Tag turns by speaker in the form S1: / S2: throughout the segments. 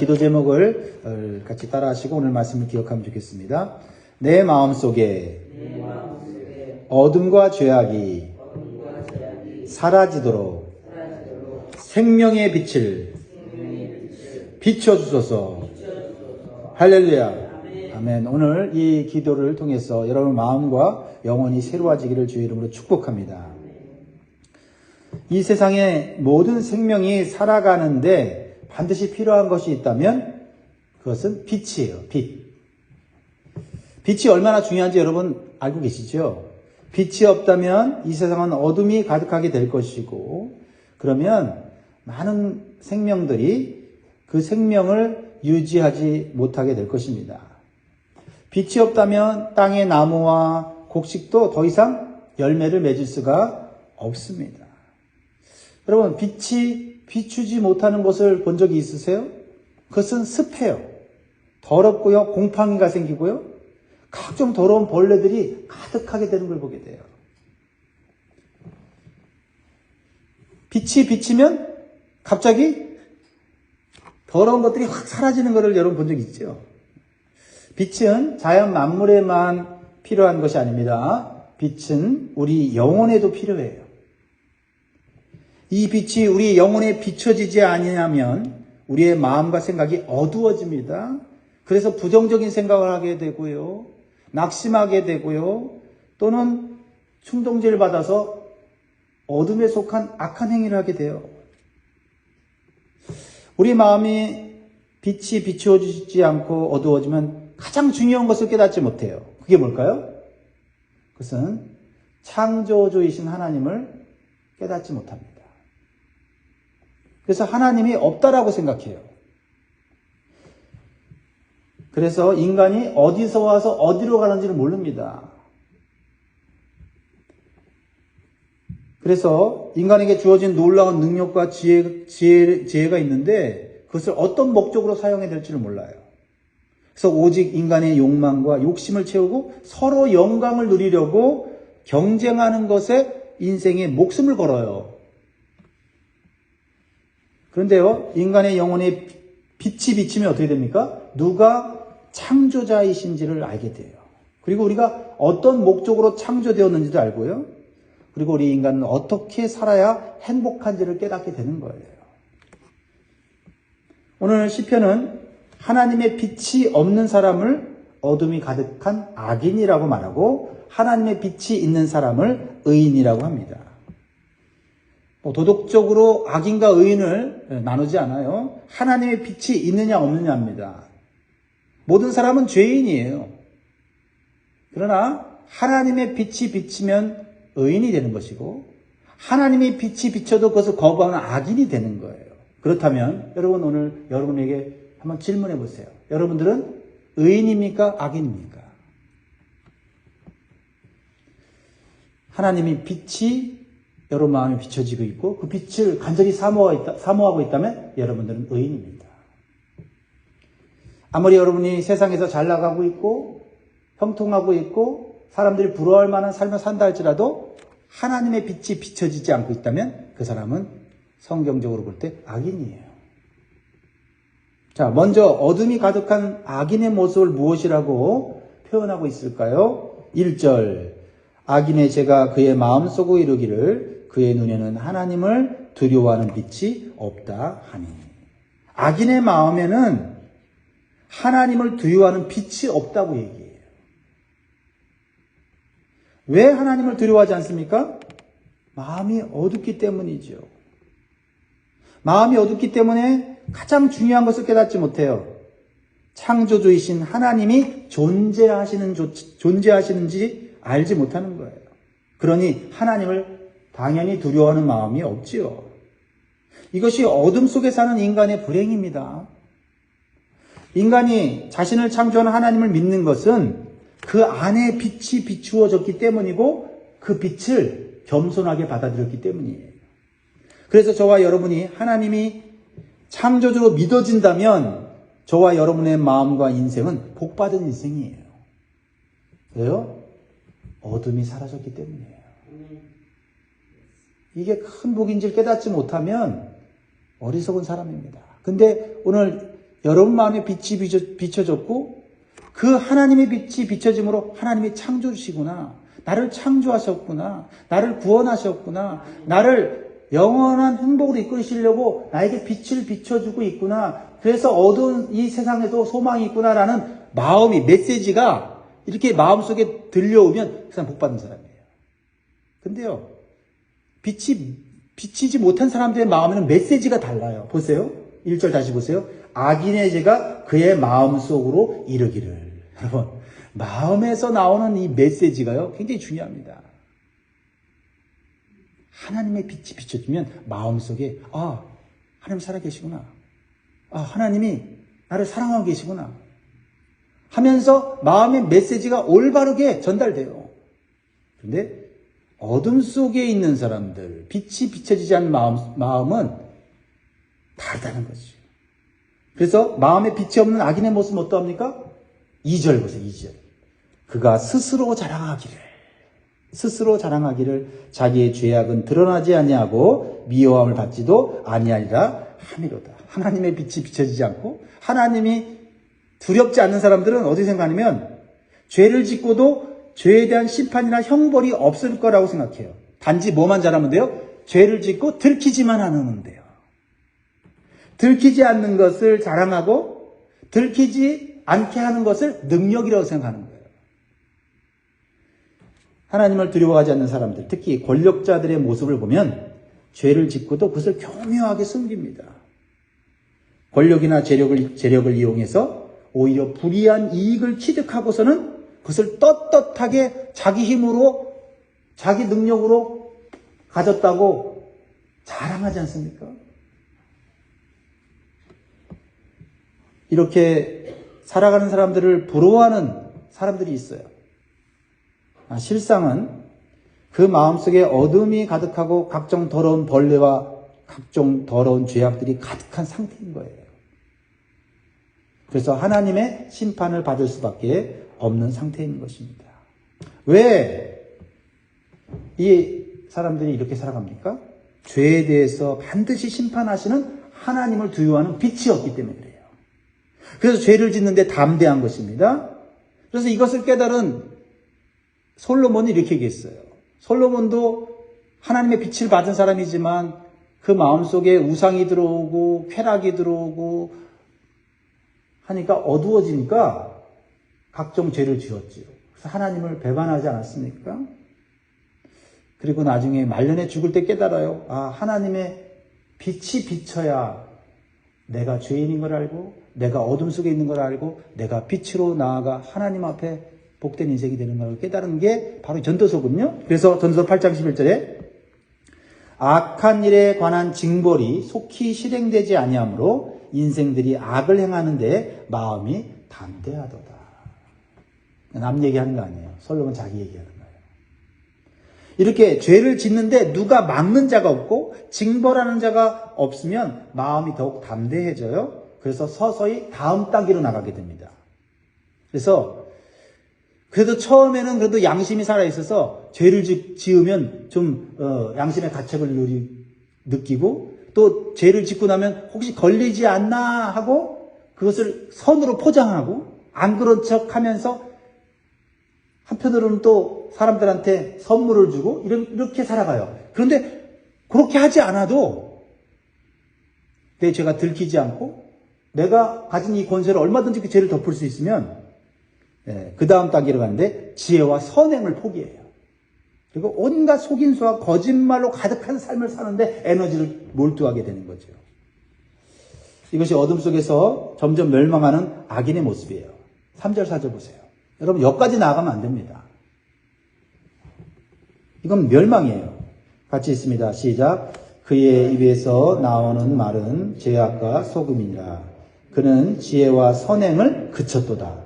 S1: 기도 제목을 같이 따라하시고 오늘 말씀을 기억하면 좋겠습니다. 내 마음속에 어둠과 죄악이 사라지도록 생명의 빛을 비춰주소서. 할렐루야. 아멘. 오늘 이 기도를 통해서 여러분 마음과 영혼이 새로워지기를 주의 이름으로 축복합니다. 이 세상의 모든 생명이 살아가는데 반드시 필요한 것이 있다면 그것은 빛이에요. 빛. 빛이 얼마나 중요한지 여러분 알고 계시죠? 빛이 없다면 이 세상은 어둠이 가득하게 될 것이고, 그러면 많은 생명들이 그 생명을 유지하지 못하게 될 것입니다. 빛이 없다면 땅의 나무와 곡식도 더 이상 열매를 맺을 수가 없습니다. 여러분, 빛이 비추지 못하는 곳을 본 적이 있으세요? 그것은 습해요. 더럽고요. 곰팡이가 생기고요. 각종 더러운 벌레들이 가득하게 되는 걸 보게 돼요. 빛이 비치면 갑자기 더러운 것들이 확 사라지는 것을 여러분 본 적 있죠? 빛은 자연 만물에만 필요한 것이 아닙니다. 빛은 우리 영혼에도 필요해요. 이 빛이 우리 영혼에 비춰지지 아니하면 우리의 마음과 생각이 어두워집니다. 그래서 부정적인 생각을 하게 되고요. 낙심하게 되고요. 또는 충동질을 받아서 어둠에 속한 악한 행위를 하게 돼요. 우리 마음이 빛이 비추어지지 않고 어두워지면 가장 중요한 것을 깨닫지 못해요. 그게 뭘까요? 그것은 창조주이신 하나님을 깨닫지 못합니다. 그래서 하나님이 없다라고 생각해요. 그래서 인간이 어디서 와서 어디로 가는지를 모릅니다. 그래서 인간에게 주어진 놀라운 능력과 지혜가 있는데 그것을 어떤 목적으로 사용해야 될지를 몰라요. 그래서 오직 인간의 욕망과 욕심을 채우고 서로 영광을 누리려고 경쟁하는 것에 인생의 목숨을 걸어요. 그런데요, 인간의 영혼에 빛이 비치면 어떻게 됩니까? 누가 창조자이신지를 알게 돼요. 그리고 우리가 어떤 목적으로 창조되었는지도 알고요. 그리고 우리 인간은 어떻게 살아야 행복한지를 깨닫게 되는 거예요. 오늘 시편은 하나님의 빛이 없는 사람을 어둠이 가득한 악인이라고 말하고 하나님의 빛이 있는 사람을 의인이라고 합니다. 도덕적으로 악인과 의인을 나누지 않아요. 하나님의 빛이 있느냐 없느냐입니다. 모든 사람은 죄인이에요. 그러나 하나님의 빛이 비치면 의인이 되는 것이고 하나님의 빛이 비쳐도 그것을 거부하는 악인이 되는 거예요. 그렇다면 여러분 오늘 여러분에게 한번 질문해 보세요. 여러분들은 의인입니까? 악인입니까? 하나님의 빛이 여러분 마음에 비춰지고 있고 그 빛을 간절히 사모하고 있다면 여러분들은 의인입니다. 아무리 여러분이 세상에서 잘 나가고 있고 형통하고 있고 사람들이 부러워할 만한 삶을 산다 할지라도 하나님의 빛이 비춰지지 않고 있다면 그 사람은 성경적으로 볼 때 악인이에요. 자, 먼저 어둠이 가득한 악인의 모습을 무엇이라고 표현하고 있을까요? 1절, 악인의 죄가 그의 마음속으로 이르기를 그의 눈에는 하나님을 두려워하는 빛이 없다 하니. 악인의 마음에는 하나님을 두려워하는 빛이 없다고 얘기해요. 왜 하나님을 두려워하지 않습니까? 마음이 어둡기 때문이죠. 마음이 어둡기 때문에 가장 중요한 것을 깨닫지 못해요. 창조주이신 하나님이 존재하시는지 알지 못하는 거예요. 그러니 하나님을 당연히 두려워하는 마음이 없지요. 이것이 어둠 속에 사는 인간의 불행입니다. 인간이 자신을 창조한 하나님을 믿는 것은 그 안에 빛이 비추어졌기 때문이고 그 빛을 겸손하게 받아들였기 때문이에요. 그래서 저와 여러분이 하나님이 창조주로 믿어진다면 저와 여러분의 마음과 인생은 복받은 인생이에요. 왜요? 어둠이 사라졌기 때문이에요. 이게 큰 복인지를 깨닫지 못하면 어리석은 사람입니다. 근데 오늘 여러분 마음에 빛이 비춰졌고 그 하나님의 빛이 비춰짐으로 하나님이 창조주시구나. 나를 창조하셨구나. 나를 구원하셨구나. 나를 영원한 행복으로 이끌으시려고 나에게 빛을 비춰주고 있구나. 그래서 어두운 이 세상에도 소망이 있구나라는 마음이, 메시지가 이렇게 마음속에 들려오면 그 사람 복받은 사람이에요. 근데요, 비치지 못한 사람들의 마음에는 메시지가 달라요. 보세요. 1절 다시 보세요. 악인의 죄가 그의 마음속으로 이르기를. 여러분, 마음에서 나오는 이 메시지가요, 굉장히 중요합니다. 하나님의 빛이 비춰지면 마음속에, 아, 하나님 살아계시구나. 아, 하나님이 나를 사랑하고 계시구나. 하면서 마음의 메시지가 올바르게 전달돼요. 그런데 어둠 속에 있는 사람들, 빛이 비춰지지 않는 마음은 다르다는 거죠. 그래서 마음에 빛이 없는 악인의 모습은 어떠합니까? 2절 보세요, 2절. 그가 스스로 자랑하기를 자기의 죄악은 드러나지 아니하고 미워함을 받지도 아니하리라 함이로다. 하나님의 빛이 비춰지지 않고 하나님이 두렵지 않는 사람들은 어떻게 생각하냐면 죄를 짓고도 죄에 대한 심판이나 형벌이 없을 거라고 생각해요. 단지 뭐만 잘하면 돼요? 죄를 짓고 들키지만 않으면 돼요. 들키지 않는 것을 자랑하고 들키지 않게 하는 것을 능력이라고 생각하는 거예요. 하나님을 두려워하지 않는 사람들, 특히 권력자들의 모습을 보면 죄를 짓고도 그것을 교묘하게 숨깁니다. 권력이나 재력을 이용해서 오히려 불이한 이익을 취득하고서는 그것을 떳떳하게 자기 힘으로, 자기 능력으로 가졌다고 자랑하지 않습니까? 이렇게 살아가는 사람들을 부러워하는 사람들이 있어요. 실상은 그 마음속에 어둠이 가득하고 각종 더러운 벌레와 각종 더러운 죄악들이 가득한 상태인 거예요. 그래서 하나님의 심판을 받을 수밖에 없는 상태인 것입니다. 왜 이 사람들이 이렇게 살아갑니까? 죄에 대해서 반드시 심판하시는 하나님을 두려워하는 빛이 없기 때문에 그래요. 그래서 죄를 짓는데 담대한 것입니다. 그래서 이것을 깨달은 솔로몬이 이렇게 얘기했어요. 솔로몬도 하나님의 빛을 받은 사람이지만 그 마음속에 우상이 들어오고 쾌락이 들어오고 하니까 어두워지니까 각종 죄를 지었지요. 그래서 하나님을 배반하지 않았습니까? 그리고 나중에 말년에 죽을 때 깨달아요. 아, 하나님의 빛이 비쳐야 내가 죄인인 걸 알고 내가 어둠 속에 있는 걸 알고 내가 빛으로 나아가 하나님 앞에 복된 인생이 되는 걸 깨달은 게 바로 전도서거든요. 그래서 전도서 8장 11절에 악한 일에 관한 징벌이 속히 실행되지 아니하므로 인생들이 악을 행하는데 마음이 담대하도다. 남 얘기하는 거 아니에요. 솔로몬 자기 얘기하는 거예요. 이렇게 죄를 짓는데 누가 막는 자가 없고 징벌하는 자가 없으면 마음이 더욱 담대해져요. 그래서 서서히 다음 단계로 나가게 됩니다. 그래도 처음에는 그래도 양심이 살아있어서 죄를 지으면 좀 양심의 가책을 느끼고 또 죄를 짓고 나면 혹시 걸리지 않나 하고 그것을 선으로 포장하고 안 그런 척 하면서 한편으로는 또 사람들한테 선물을 주고 이렇게 살아가요. 그런데 그렇게 하지 않아도 내 죄가 들키지 않고 내가 가진 이 권세를 얼마든지 그 죄를 덮을 수 있으면 그 다음 단계로 가는데 지혜와 선행을 포기해요. 그리고 온갖 속임수와 거짓말로 가득한 삶을 사는데 에너지를 몰두하게 되는 거죠. 이것이 어둠 속에서 점점 멸망하는 악인의 모습이에요. 3절 4절 보세요. 여러분 여기까지 나아가면 안 됩니다. 이건 멸망이에요. 같이 있습니다. 시작. 그의 입에서 나오는 말은 죄악과 소금이니라. 그는 지혜와 선행을 그쳤도다.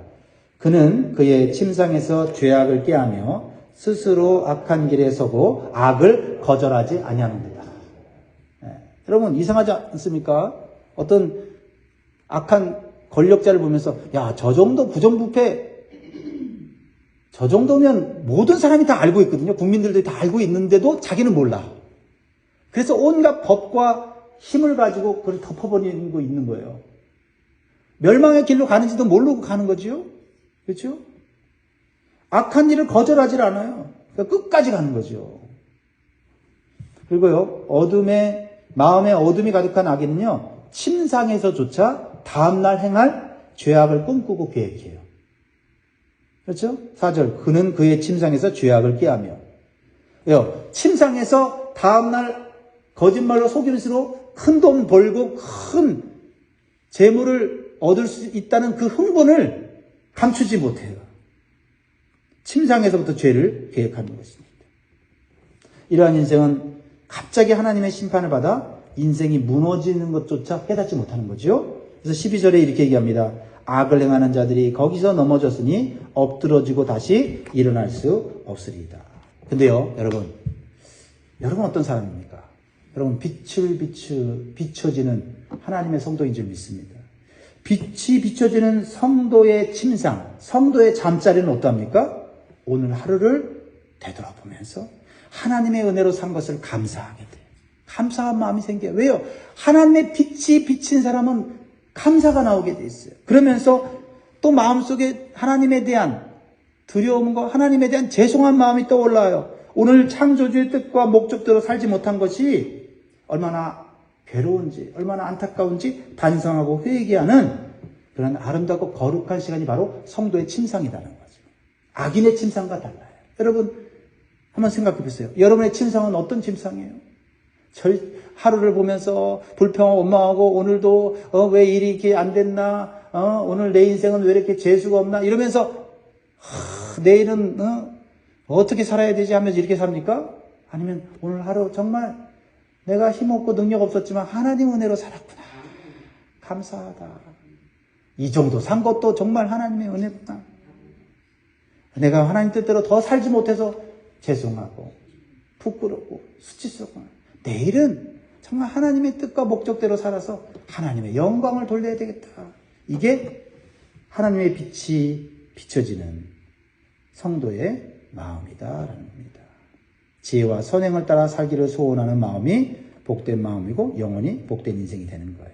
S1: 그는 그의 침상에서 죄악을 꾀하며 스스로 악한 길에 서고 악을 거절하지 아니하는도다. 여러분 이상하지 않습니까? 어떤 악한 권력자를 보면서 야, 저 정도 부정부패 저 정도면 모든 사람이 다 알고 있거든요. 국민들도 다 알고 있는데도 자기는 몰라. 그래서 온갖 법과 힘을 가지고 그걸 덮어버리고 있는 거예요. 멸망의 길로 가는지도 모르고 가는 거지요. 그렇죠? 악한 일을 거절하지 않아요. 그러니까 끝까지 가는 거죠. 그리고요, 마음에 어둠이 가득한 악인은요, 침상에서조차 다음날 행할 죄악을 꿈꾸고 계획해요. 그렇죠? 4절, 그는 그의 침상에서 죄악을 꾀하며. 침상에서 다음날 거짓말로 속이는 수로 큰 돈 벌고 큰 재물을 얻을 수 있다는 그 흥분을 감추지 못해요. 침상에서부터 죄를 계획하는 것입니다. 이러한 인생은 갑자기 하나님의 심판을 받아 인생이 무너지는 것조차 깨닫지 못하는 거죠. 그래서 12절에 이렇게 얘기합니다. 악을 행하는 자들이 거기서 넘어졌으니 엎드러지고 다시 일어날 수 없으리이다. 근데요, 여러분 어떤 사람입니까? 여러분, 비춰지는 하나님의 성도인 줄 믿습니다. 빛이 비춰지는 성도의 침상, 성도의 잠자리는 어떠합니까? 오늘 하루를 되돌아보면서 하나님의 은혜로 산 것을 감사하게 돼요. 감사한 마음이 생겨요. 왜요? 하나님의 빛이 비친 사람은 감사가 나오게 돼 있어요. 그러면서 또 마음속에 하나님에 대한 두려움과 하나님에 대한 죄송한 마음이 떠올라요. 오늘 창조주의 뜻과 목적대로 살지 못한 것이 얼마나 괴로운지, 얼마나 안타까운지 반성하고 회개하는 그런 아름답고 거룩한 시간이 바로 성도의 침상이라는 거죠. 악인의 침상과 달라요. 여러분, 한번 생각해 보세요. 여러분의 침상은 어떤 침상이에요? 하루를 보면서 불평하고 원망하고 오늘도 왜 일이 이렇게 안 됐나? 오늘 내 인생은 왜 이렇게 재수가 없나? 이러면서 내일은 어떻게 살아야 되지 하면서 이렇게 삽니까? 아니면 오늘 하루 정말 내가 힘없고 능력 없었지만 하나님 은혜로 살았구나. 감사하다. 이 정도 산 것도 정말 하나님의 은혜구나. 내가 하나님 뜻대로 더 살지 못해서 죄송하고 부끄럽고 수치스럽구나. 내일은 정말 하나님의 뜻과 목적대로 살아서 하나님의 영광을 돌려야 되겠다. 이게 하나님의 빛이 비춰지는 성도의 마음이다라는 겁니다. 지혜와 선행을 따라 살기를 소원하는 마음이 복된 마음이고 영원히 복된 인생이 되는 거예요.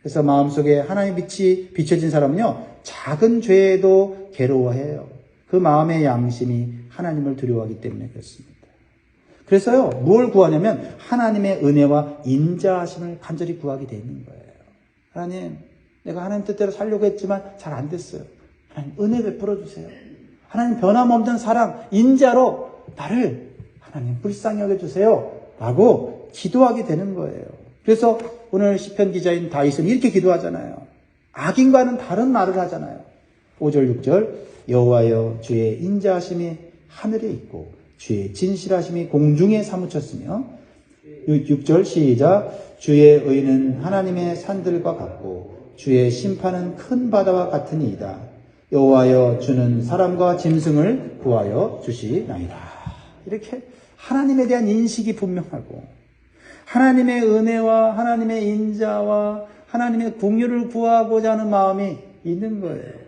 S1: 그래서 마음속에 하나님의 빛이 비춰진 사람은요, 작은 죄에도 괴로워해요. 그 마음의 양심이 하나님을 두려워하기 때문에 그렇습니다. 그래서요, 뭘 구하냐면 하나님의 은혜와 인자하심을 간절히 구하게 돼 있는 거예요. 하나님, 내가 하나님 뜻대로 살려고 했지만 잘 안 됐어요. 하나님, 은혜 베풀어 주세요. 하나님, 변함없는 사랑, 인자로 나를 하나님 불쌍히 여겨주세요. 라고 기도하게 되는 거예요. 그래서 오늘 시편 기자인 다윗은 이렇게 기도하잖아요. 악인과는 다른 말을 하잖아요. 5절 6절 여호와여 주의 인자하심이 하늘에 있고 주의 진실하심이 공중에 사무쳤으며 6절 시작 주의 의는 하나님의 산들과 같고 주의 심판은 큰 바다와 같으니이다. 여호와여 주는 사람과 짐승을 구하여 주시나이다. 이렇게 하나님에 대한 인식이 분명하고 하나님의 은혜와 하나님의 인자와 하나님의 긍휼을 구하고자 하는 마음이 있는 거예요.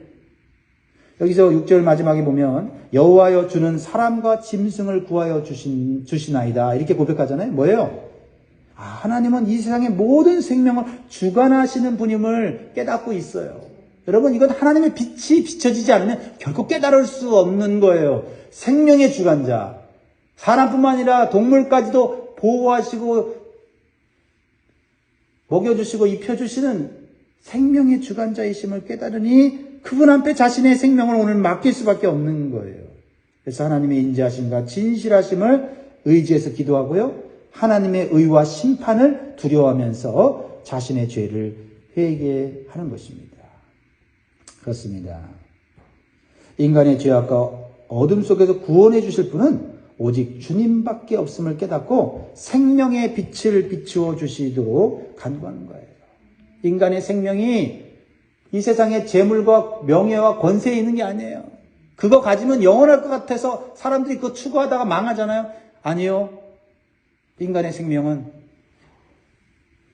S1: 여기서 6절 마지막에 보면 여호와여 주는 사람과 짐승을 구하여 주시나이다. 이렇게 고백하잖아요. 뭐예요? 하나님은 이 세상의 모든 생명을 주관하시는 분임을 깨닫고 있어요. 여러분, 이건 하나님의 빛이 비춰지지 않으면 결코 깨달을 수 없는 거예요. 생명의 주관자, 사람뿐만 아니라 동물까지도 보호하시고 먹여주시고 입혀주시는 생명의 주관자이심을 깨달으니 그분 앞에 자신의 생명을 오늘 맡길 수밖에 없는 거예요. 그래서 하나님의 인자하심과 진실하심을 의지해서 기도하고요. 하나님의 의와 심판을 두려워하면서 자신의 죄를 회개하는 것입니다. 그렇습니다. 인간의 죄악과 어둠 속에서 구원해 주실 분은 오직 주님밖에 없음을 깨닫고 생명의 빛을 비추어 주시도록 간구하는 거예요. 인간의 생명이 이 세상의 재물과 명예와 권세에 있는 게 아니에요. 그거 가지면 영원할 것 같아서 사람들이 그거 추구하다가 망하잖아요. 아니요. 인간의 생명은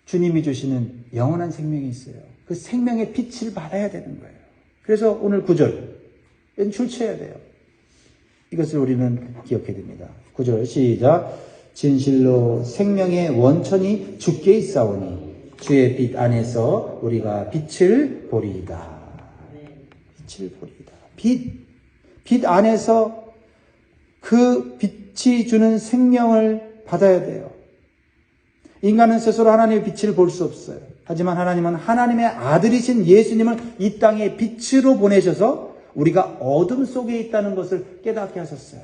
S1: 주님이 주시는 영원한 생명이 있어요. 그 생명의 빛을 받아야 되는 거예요. 그래서 오늘 9절 출처해야 돼요. 이것을 우리는 기억해야 됩니다. 9절 시작. 진실로 생명의 원천이 주께 있사오니 주의 빛 안에서 우리가 빛을 보리이다. 빛을 보리이다. 빛 안에서 그 빛이 주는 생명을 받아야 돼요. 인간은 스스로 하나님의 빛을 볼 수 없어요. 하지만 하나님은 하나님의 아들이신 예수님을 이 땅에 빛으로 보내셔서 우리가 어둠 속에 있다는 것을 깨닫게 하셨어요.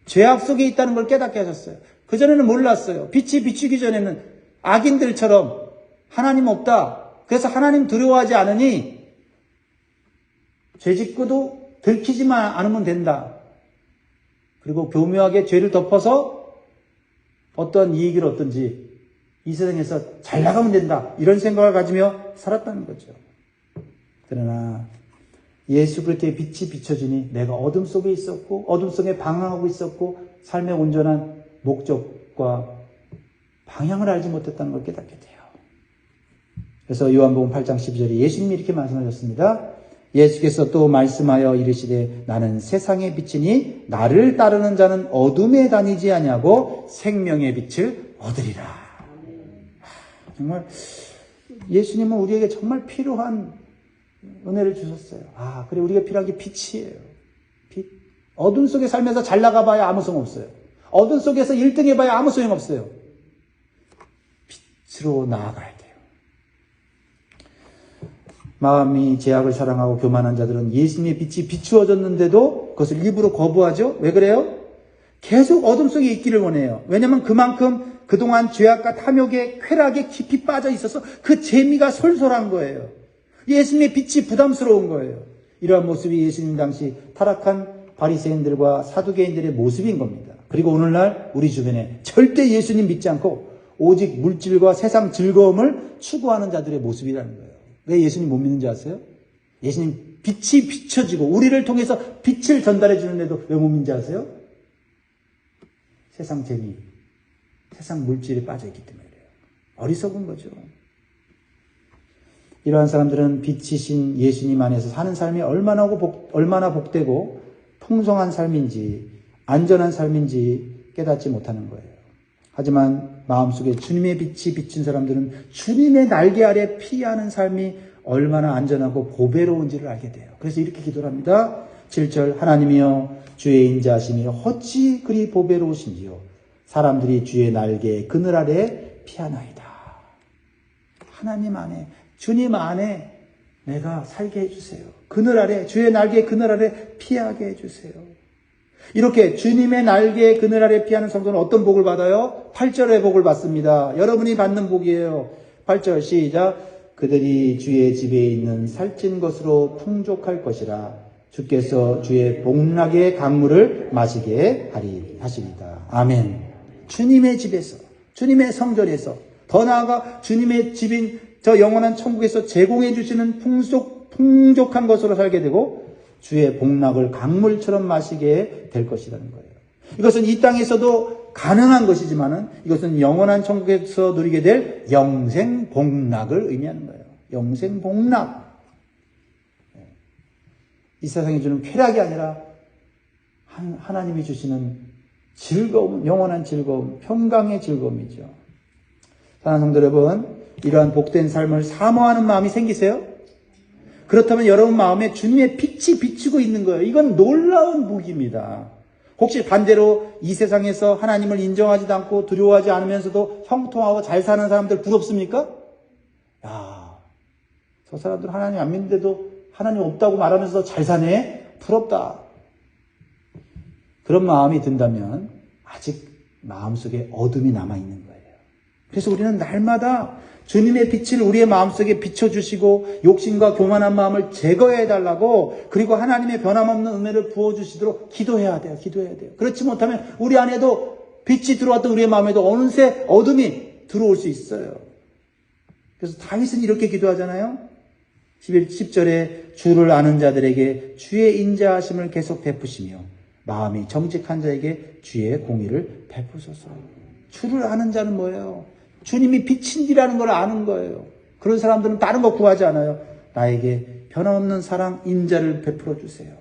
S1: 죄악 속에 있다는 걸 깨닫게 하셨어요. 그전에는 몰랐어요. 빛이 비추기 전에는 악인들처럼 하나님 없다. 그래서 하나님 두려워하지 않으니 죄 짓고도 들키지만 않으면 된다. 그리고 교묘하게 죄를 덮어서 어떤 이익을 얻든지 이 세상에서 잘 나가면 된다. 이런 생각을 가지며 살았다는 거죠. 그러나 예수 그리스도의 빛이 비춰주니 내가 어둠 속에 있었고 어둠 속에 방황하고 있었고 삶의 온전한 목적과 방향을 알지 못했다는 걸 깨닫게 돼요. 그래서 요한복음 8장 12절에 예수님이 이렇게 말씀하셨습니다. 예수께서 또 말씀하여 이르시되 나는 세상의 빛이니 나를 따르는 자는 어둠에 다니지 아니하고 생명의 빛을 얻으리라. 정말 예수님은 우리에게 정말 필요한 은혜를 주셨어요. 그래 우리가 필요한 게 빛이에요. 빛. 어둠 속에 살면서 잘 나가봐야 아무 소용 없어요. 어둠 속에서 1등 해봐야 아무 소용 없어요. 빛으로 나아가야 돼요. 마음이 죄악을 사랑하고 교만한 자들은 예수님의 빛이 비추어졌는데도 그것을 일부러 거부하죠. 왜 그래요? 계속 어둠 속에 있기를 원해요. 왜냐하면 그만큼 그동안 죄악과 탐욕의 쾌락에 깊이 빠져 있어서 그 재미가 솔솔한 거예요. 예수님의 빛이 부담스러운 거예요. 이러한 모습이 예수님 당시 타락한 바리새인들과 사두개인들의 모습인 겁니다. 그리고 오늘날 우리 주변에 절대 예수님 믿지 않고 오직 물질과 세상 즐거움을 추구하는 자들의 모습이라는 거예요. 왜 예수님 못 믿는지 아세요? 예수님 빛이 비춰지고 우리를 통해서 빛을 전달해 주는데도 왜 못 믿는지 아세요? 세상 재미, 세상 물질에 빠져있기 때문에 그래요. 어리석은 거죠. 이러한 사람들은 빛이신 예수님 안에서 사는 삶이 얼마나 복되고 풍성한 삶인지 안전한 삶인지 깨닫지 못하는 거예요. 하지만 마음속에 주님의 빛이 비친 사람들은 주님의 날개 아래 피하는 삶이 얼마나 안전하고 보배로운지를 알게 돼요. 그래서 이렇게 기도를 합니다. 7절 하나님이여 주의 인자하심이 어찌 그리 보배로우신지요. 사람들이 주의 날개 그늘 아래 피하나이다. 하나님 안에 주님 안에 내가 살게 해주세요. 그늘 아래 주의 날개 그늘 아래 피하게 해주세요. 이렇게 주님의 날개 그늘 아래 피하는 성도는 어떤 복을 받아요? 8절의 복을 받습니다. 여러분이 받는 복이에요. 8절 시작. 그들이 주의 집에 있는 살찐 것으로 풍족할 것이라. 주께서 주의 복락의 강물을 마시게 하시리다. 아멘. 주님의 집에서, 주님의 성전에서, 더 나아가 주님의 집인 저 영원한 천국에서 제공해 주시는 풍족한 것으로 살게 되고 주의 복락을 강물처럼 마시게 될 것이라는 거예요. 이것은 이 땅에서도 가능한 것이지만은 이것은 영원한 천국에서 누리게 될 영생 복락을 의미하는 거예요. 영생 복락. 이 세상에 주는 쾌락이 아니라 하나님이 주시는 즐거움, 영원한 즐거움, 평강의 즐거움이죠. 사랑하는 성도 여러분, 이러한 복된 삶을 사모하는 마음이 생기세요? 그렇다면 여러분 마음에 주님의 빛이 비추고 있는 거예요. 이건 놀라운 복입니다. 혹시 반대로 이 세상에서 하나님을 인정하지도 않고 두려워하지 않으면서도 형통하고 잘 사는 사람들 부럽습니까? 야, 저 사람들 하나님 안 믿는데도 하나님 없다고 말하면서 잘 사네? 부럽다. 그런 마음이 든다면 아직 마음속에 어둠이 남아있는 거예요. 그래서 우리는 날마다 주님의 빛을 우리의 마음속에 비춰주시고 욕심과 교만한 마음을 제거해달라고 그리고 하나님의 변함없는 은혜를 부어주시도록 기도해야 돼요. 기도해야 돼요. 그렇지 못하면 우리 안에도 빛이 들어왔던 우리의 마음에도 어느새 어둠이 들어올 수 있어요. 그래서 다윗은 이렇게 기도하잖아요. 10절에 주를 아는 자들에게 주의 인자하심을 계속 베푸시며 마음이 정직한 자에게 주의 공의를 베푸소서. 주를 아는 자는 뭐예요? 주님이 빛인지라는 걸 아는 거예요. 그런 사람들은 다른 거 구하지 않아요. 나에게 변함없는 사랑, 인자를 베풀어 주세요.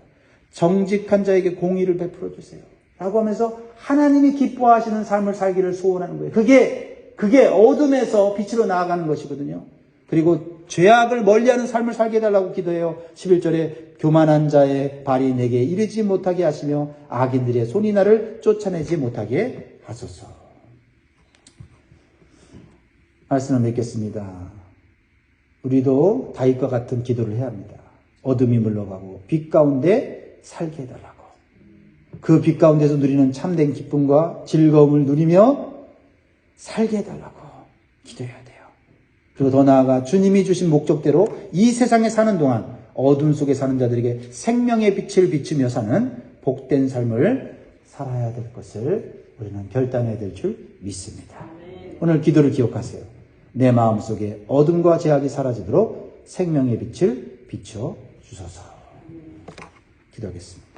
S1: 정직한 자에게 공의를 베풀어 주세요. 라고 하면서 하나님이 기뻐하시는 삶을 살기를 소원하는 거예요. 그게 그게 어둠에서 빛으로 나아가는 것이거든요. 그리고 죄악을 멀리하는 삶을 살게 해달라고 기도해요. 11절에 교만한 자의 발이 내게 이르지 못하게 하시며 악인들의 손이 나를 쫓아내지 못하게 하소서. 말씀을 맺겠습니다. 우리도 다윗과 같은 기도를 해야 합니다. 어둠이 물러가고 빛 가운데 살게 해달라고. 그 빛 가운데서 누리는 참된 기쁨과 즐거움을 누리며 살게 해달라고 기도해야 돼요. 그리고 더 나아가 주님이 주신 목적대로 이 세상에 사는 동안 어둠 속에 사는 자들에게 생명의 빛을 비추며 사는 복된 삶을 살아야 될 것을 우리는 결단해야 될 줄 믿습니다. 오늘 기도를 기억하세요. 내 마음속에 어둠과 죄악이 사라지도록 생명의 빛을 비춰 주소서. 기도하겠습니다.